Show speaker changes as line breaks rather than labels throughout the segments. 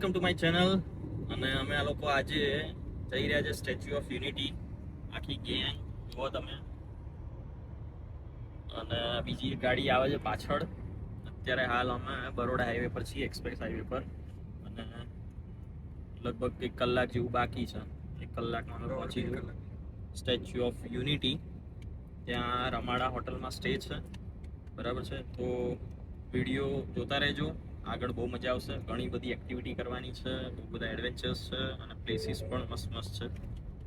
Welcome to my channel. અને અમે આ લોકો આજે જઈ રહ્યા છે સ્ટેચ્યુ ઓફ યુનિટી, આખી ગેંગ જુઓ તમે. અને બીજી એક ગાડી આવે છે પાછળ. અત્યારે હાલ અમે બરોડા હાઈવે પર છીએ, એક્સપ્રેસ હાઈવે પર. અને લગભગ 1 કલાક જેવું બાકી છે. 1 કલાકમાં અમે પહોંચી ગયું સ્ટેચ્યુ ઓફ યુનિટી. ત્યાં રમાડા હોટલમાં સ્ટે છે, બરાબર છે. તો વિડીયો જોતા રહેજો, આગળ બહુ મજા આવશે. ઘણી બધી એક્ટિવિટી કરવાની છે, બહુ બધા એડવેન્ચર્સ છે અને પ્લેસીસ પણ મસ્ત મસ્ત છે,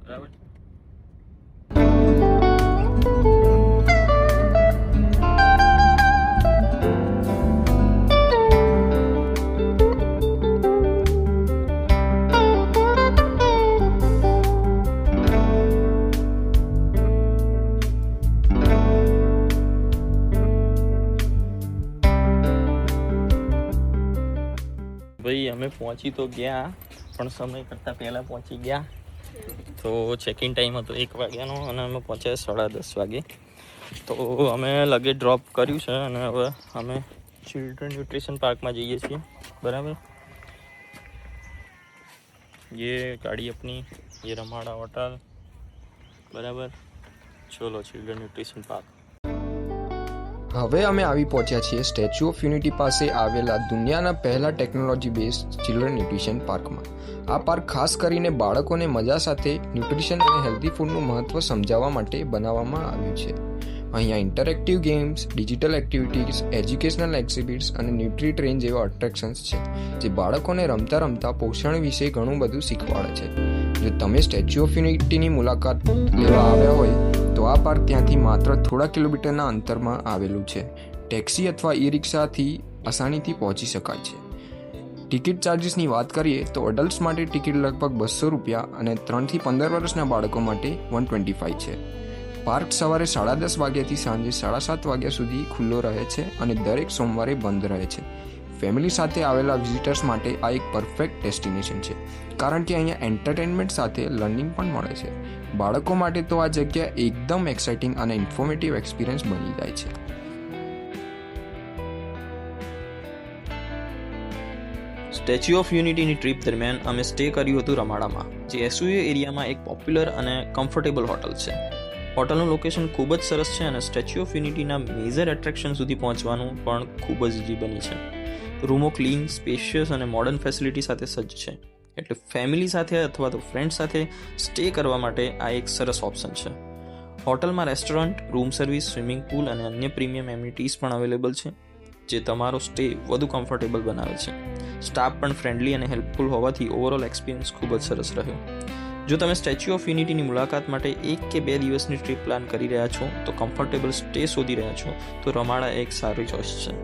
બરાબર. ભાઈ અમે પહોંચી તો ગયા, પણ સમય કરતાં પહેલાં પહોંચી ગયા. તો ચેક ઇન ટાઈમ હતો 1 વાગ્યાનો અને અમે પહોંચ્યા 10:30 વાગે. તો અમે લગેજ ડ્રોપ કર્યું છે અને હવે અમે ચિલ્ડ્રન ન્યુટ્રિશન પાર્કમાં જઈએ છીએ, બરાબર. ये गाड़ी अपनी, ये रमाड़ा होटल, बराबर. चलो चिल्ड्रन न्यूट्रिशन पार्क.
હવે અમે આવી પહોંચ્યા છીએ સ્ટેચ્યુ ઓફ યુનિટી પાસે આવેલા દુનિયાના પહેલા ટેકનોલોજી બેઝડ ચિલ્ડ્રન ન્યુટ્રિશન પાર્કમાં. આ પાર્ક ખાસ કરીને બાળકોને મજા સાથે ન્યુટ્રિશન અને હેલ્ધી ફૂડનું મહત્ત્વ સમજાવવા માટે બનાવવામાં આવ્યું છે. અહીંયા interactive games, digital activities, educational exhibits અને ન્યુટ્રી ટ્રેન જેવા અટ્રેક્શન્સ છે, જે બાળકોને રમતા રમતા પોષણ વિશે ઘણું બધું શીખવાડે છે. જો તમે સ્ટેચ્યુ ઓફ યુનિટીની મુલાકાત લેવા આવ્યા હોય તો આ પાર્ક ત્યાંથી માત્ર થોડા કિલોમીટરના અંતરમાં આવેલું છે. ટેક્સી અથવા ઈ રિક્ષાથી આસાનીથી પહોંચી શકાય છે. ટિકિટ ચાર્જીસની વાત કરીએ તો એડલ્ટ્સ માટે ટિકિટ લગભગ ₹200 અને 3 થી 15 વર્ષના બાળકો માટે 125 છે. પાર્ક સવારે 10:30 વાગ્યાથી સાંજે 7:30 વાગ્યા સુધી ખુલ્લો રહે છે અને દરેક સોમવારે બંધ રહે છે. ફેમિલી સાથે આવેલા વિઝિટર્સ માટે આ એક પરફેક્ટ ડેસ્ટિનેશન છે, કારણ કે અહીંયા એન્ટરટેનમેન્ટ સાથે લર્નિંગ પણ મળે છે. બાળકો માટે તો આ જગ્યા એકદમ એક્સાઇટિંગ અને ઇન્ફોર્મેટિવ એક્સપિરિયન્સ બની જાય છે.
સ્ટેચ્યુ ઓફ યુનિટીની ટ્રીપ દરમિયાન અમે સ્ટે કર્યું હતું રમાડામાં, જે એસયુએ એરિયામાં એક પોપ્યુલર અને કમ્ફર્ટેબલ હોટલ છે. હોટલનું લોકેશન ખૂબ જ સરસ છે અને સ્ટેચ્યુ ઓફ યુનિટીના મેજર એટ્રેક્શન સુધી પહોંચવાનું પણ ખૂબ જ ઇઝી બની છે. રૂમો ક્લીન, સ્પેશિયસ અને મોડર્ન ફેસિલિટી સાથે સજ્જ છે, એટલે ફેમિલી સાથે અથવા તો ફ્રેન્ડ સાથે સ્ટે કરવા માટે આ એક સરસ ઓપ્શન છે. હોટલમાં restaurant, room service, swimming pool અને અન્ય પ્રીમિયમ એમિનિટીઝ પણ અવેલેબલ છે, જે તમારો સ્ટે વધુ કમ્ફર્ટેબલ બનાવે છે. સ્ટાફ પણ ફ્રેન્ડલી અને હેલ્પફુલ હોવાથી ઓવરઓલ એક્સપિરિયન્સ ખૂબ જ સરસ રહ્યો. જો તમે સ્ટેચ્યુ ઓફ યુનિટીની મુલાકાત માટે 1 કે 2 દિવસની ટ્રીપ પ્લાન કરી રહ્યા છો, તો કમ્ફર્ટેબલ સ્ટે શોધી રહ્યા છો, તો રમાડા એક સારી ચોઇસ છે.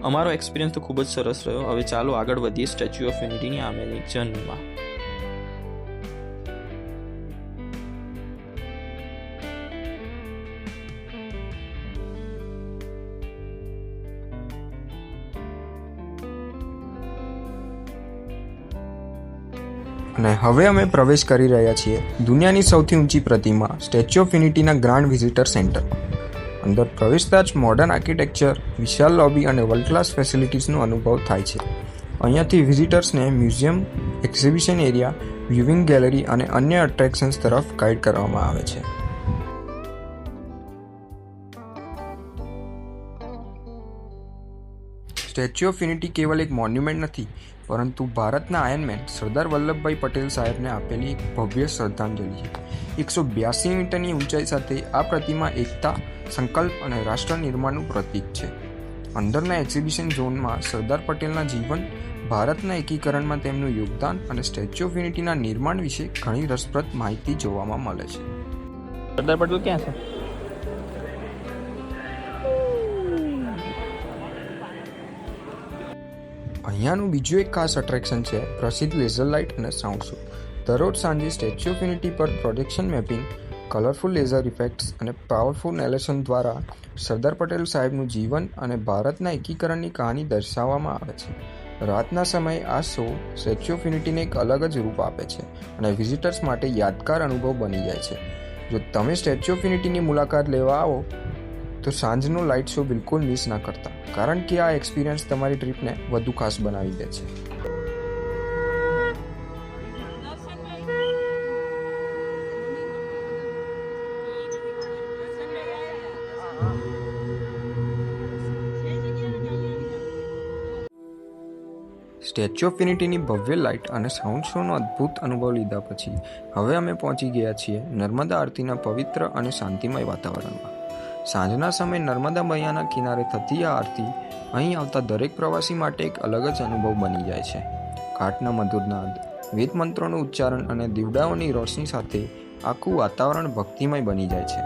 અમારો એક્સપિરિયન્સ તો ખૂબ જ સરસ રહ્યો. હવે ચાલો આગળ વધીએ સ્ટેચ્યુ ઓફ યુનિટીની આમેની જર્નીમાં.
અને હવે અમે પ્રવેશ કરી રહ્યા છીએ દુનિયાની સૌથી ઊંચી પ્રતિમા સ્ટેચ્યુ ઓફ યુનિટીના ગ્રાન્ડ વિઝિટર સેન્ટર. અંદર પ્રવેશતા જ મોડર્ન આર્કિટેક્ચર, વિશાળ લોબી અને વર્લ્ડ ક્લાસ ફેસિલિટીઝનો અનુભવ થાય છે. અહીંયાથી વિઝિટર્સને museum, exhibition area, viewing gallery અને અન્ય અટ્રેક્શન્સ તરફ ગાઈડ કરવામાં આવે છે. સ્ટેચ્યુ ઓફ યુનિટી કેવલ એક મોન્યુમેન્ટ નથી, પરંતુ ભારતના આયર્નમેન સરદાર વલ્લભભાઈ પટેલ સાહેબને આપેલી એક ભવ્ય શ્રદ્ધાંજલિ છે. 182 મીટરની ઊંચાઈ સાથે આ પ્રતિમા એકતા, સંકલ્પ અને રાષ્ટ્ર નિર્માણનું પ્રતીક છે. અંદરના એક્ઝિબિશન ઝોનમાં સરદાર પટેલના જીવન, ભારતના એકીકરણમાં તેમનું યોગદાન અને સ્ટેચ્યુ ઓફ યુનિટીના નિર્માણ વિશે ઘણી રસપ્રદ માહિતી જોવામાં મળે છે.
સરદાર પટેલ ક્યાં છે?
અહીંયાનું બીજું એક ખાસ અટ્રેક્શન છે પ્રસિદ્ધ લેઝર લાઇટ અને સાઉન્ડ શો. દરરોજ સાંજે સ્ટેચ્યુ ઓફ યુનિટી પર projection mapping, colourful laser effects અને પાવરફુલ નેરેશન દ્વારા સરદાર પટેલ સાહેબનું જીવન અને ભારતના એકીકરણની કહાની દર્શાવવામાં આવે છે. રાતના સમયે આ શો સ્ટેચ્યુ ઓફ યુનિટીને એક અલગ જ રૂપ આપે છે અને વિઝિટર્સ માટે યાદગાર અનુભવ બની જાય છે. જો તમે સ્ટેચ્યુ ઓફ યુનિટીની મુલાકાત લેવા આવો તો સાંજનો લાઇટ શો બિલકુલ મિસ ના કરતા, કારણ કે આ એક્સપિરિયન્સ તમારી ટ્રીપને વધુ ખાસ બનાવી દે છે. સ્ટેચ્યુ ઓફ યુનિટીની ભવ્ય લાઇટ અને સાઉન્ડ શોનો અદ્ભુત અનુભવ લીધા પછી હવે અમે પહોંચી ગયા છીએ નર્મદા આરતીના પવિત્ર અને શાંતિમય વાતાવરણમાં. સાંજના સમયે નર્મદા મૈયાના કિનારે થતી આ આરતી અહીં આવતા દરેક પ્રવાસી માટે એક અલગ જ અનુભવ બની જાય છે. ઘાટના મધુર નાદ, વેદ મંત્રોનું ઉચ્ચારણ અને દીવડાઓની રોશની સાથે આખું વાતાવરણ ભક્તિમય બની જાય છે.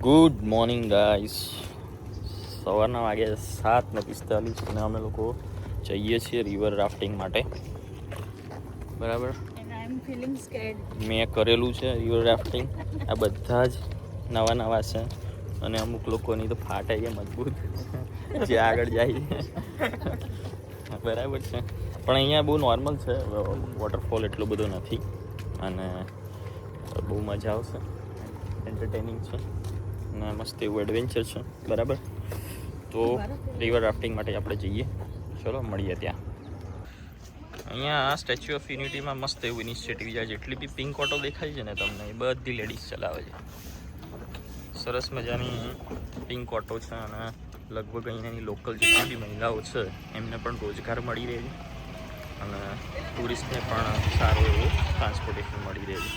Good morning guys. સવારના વાગે 7:45 અને અમે લોકો જઈએ છીએ રિવર રાફ્ટિંગ માટે. બરાબર, મેં કરેલું છે રિવર રાફ્ટિંગ. આ બધા જ નવા છે અને અમુક લોકોની તો ફાટે છે મજબૂત જે આગળ જાય. બરાબર છે, પણ અહીંયા બહુ નોર્મલ છે, વોટરફોલ એટલો બધો નથી અને બહુ મજા આવશે. એન્ટરટેનિંગ છે અને મસ્ત એવું એડવેન્ચર છે. બરાબર, તો રિવર રાફ્ટિંગ માટે આપણે જઈએ. ચલો મળીએ ત્યાં. અહીંયા સ્ટેચ્યુ ઓફ યુનિટીમાં મસ્ત એવું ઇનિશિયેટિવ છે. જેટલી બી પિંક ઓટો દેખાય છે ને તમને, એ બધી લેડીઝ ચલાવે છે. સરસ મજાની પિંક ઓટો છે અને લગભગ અહીંયાની લોકલ જેટલી બી મહિલાઓ છે એમને પણ રોજગાર મળી રહે છે અને ટુરિસ્ટને પણ સારું એવું ટ્રાન્સપોર્ટેશન મળી રહે છે.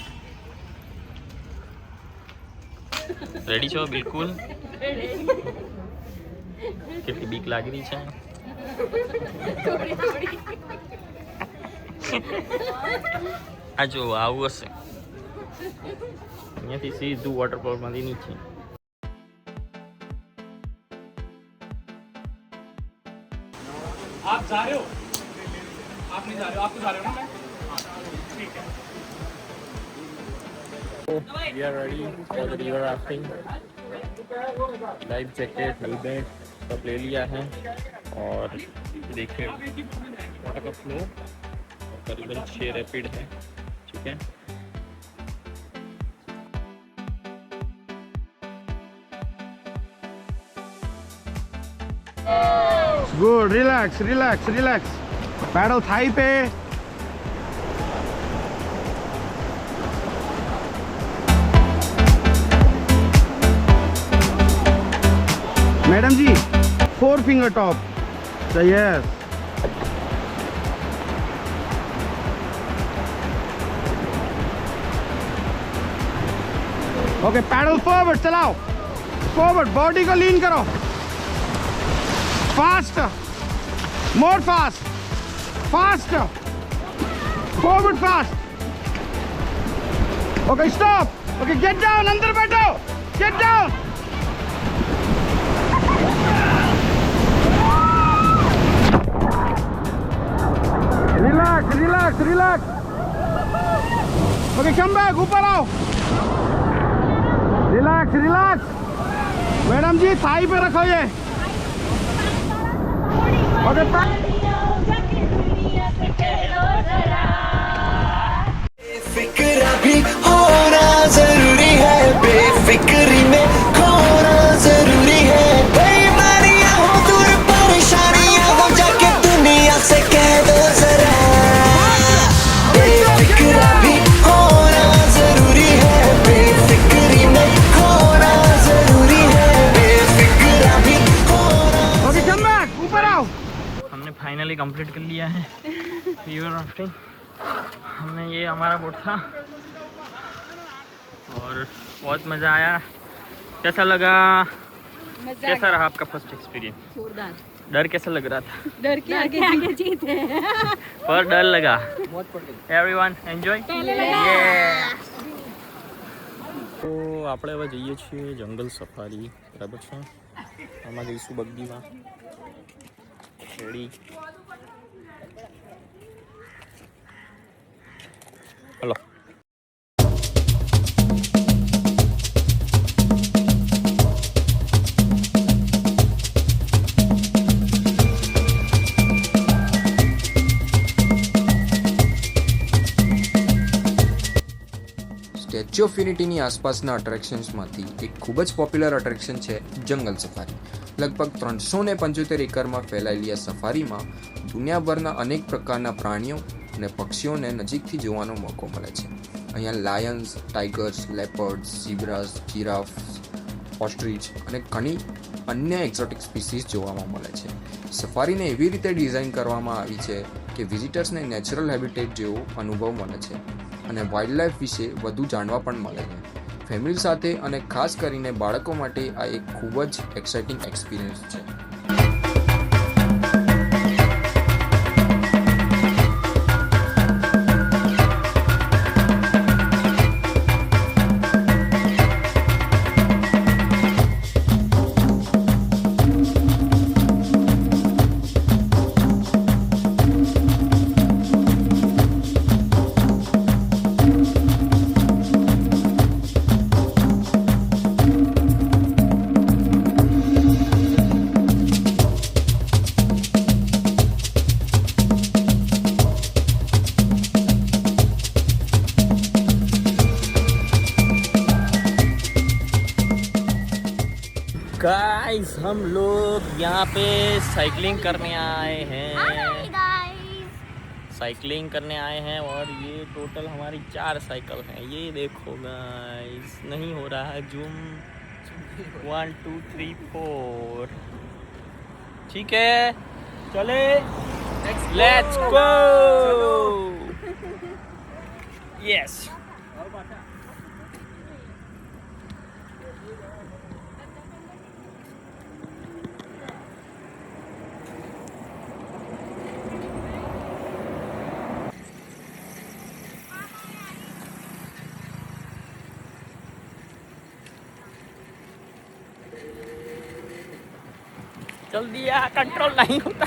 રેડી છો? બિલકુલ. કેટલી બીક લાગી રહી છે? આ જો આવું હશે, અહીંયાથી સીધું વોટરફોલમાંથી નીચે.
आप जा रहे हो? आप नहीं जा रहे हो? आप तो जा रहे हो ना? ठीक है.
We are ready for the river rafting. Life jacket, helmet सब ले लिया है और देखिए वाटर का फ्लो करीबन 6 रैपिड है. ठीक है,
Good. Relax, relax, relax. Paddle thigh पे. मैडम जी, 4 finger top. So yes. Okay, paddle forward, चलाओ. Forward, body को lean करो. Faster, more fast, faster, forward fast. Okay, stop. Okay, get down, अंदर बैठो, get down. Relax, relax, relax. Okay, come back, ऊपर आओ. Relax, relax. Madam जी Thai पे रखो ये.
बेफिक्रा भी होना जरूरी है, बेफिक्री में खोना जरूरी है. बेईमानियां हो दूर, परेशानियां हो जाके दुनिया से कह दो जरा. बेफिक्रा भी होना जरूरी है, बेफिक्री में खोना जरूरी है. बेफिक्रा भी होना.
ओके, कम बैक, ऊपर आओ.
हमने फाइनली कंप्लीट कर लिया है रिवर राफ्टिंग. हमने ये हमारा बोट था और बहुत मज़ा आया. कैसा लगा? कैसा रहा आपका फर्स्ट एक्सपीरियंस?
जोरदार.
डर कैसा लग रहा था?
डर के आगे जीत है.
पर डर लगा. Everyone enjoy. તો આપણે હવે જઈએ છીએ જંગલ સફારી. બરાબર છે, આમાં જઈશું બગ્ગીમાં. રેડી? હલો.
સ્ટેચ્યુ ઓફ યુનિટીની આસપાસના અટ્રેક્શન્સમાંથી એક ખૂબ જ પોપ્યુલર અટ્રેક્શન છે જંગલ સફારી. લગભગ 375 એકરમાં ફેલાયેલી આ સફારીમાં દુનિયાભરના અનેક પ્રકારના પ્રાણીઓ અને પક્ષીઓને નજીકથી જોવાનો મોકો મળે છે. અહીંયા લાયન્સ, ટાઈગર્સ, લેપર્ડ્સ, ઝીબ્રાસ, જીરાફ, ઓસ્ટ્રીચ અને ઘણી અન્ય એક્ઝોટિક સ્પીસીસ જોવામાં મળે છે. સફારીને એવી રીતે ડિઝાઇન કરવામાં આવી છે કે વિઝિટર્સને નેચરલ હેબિટેટ જેવો અનુભવ મળે છે અને વાઇલ્ડલાઇફ વિશે વધુ જાણવા પણ મળે છે. ફેમિલી સાથે અને ખાસ કરીને બાળકો માટે આ એક ખૂબ જ એક્સાઇટિંગ એક્સપિરિયન્સ છે.
गाइस हम लोग यहाँ पे साइकिलिंग करने आए हैं. साइकिलिंग करने आए हैं और ये टोटल हमारी 4 साइकिल हैं. ये देखो गाइस, नहीं हो रहा है जूम. 1 2 3 4. ठीक है, चले, लेट्स गो. यस. जल्दी आ, कंट्रोल नहीं होता.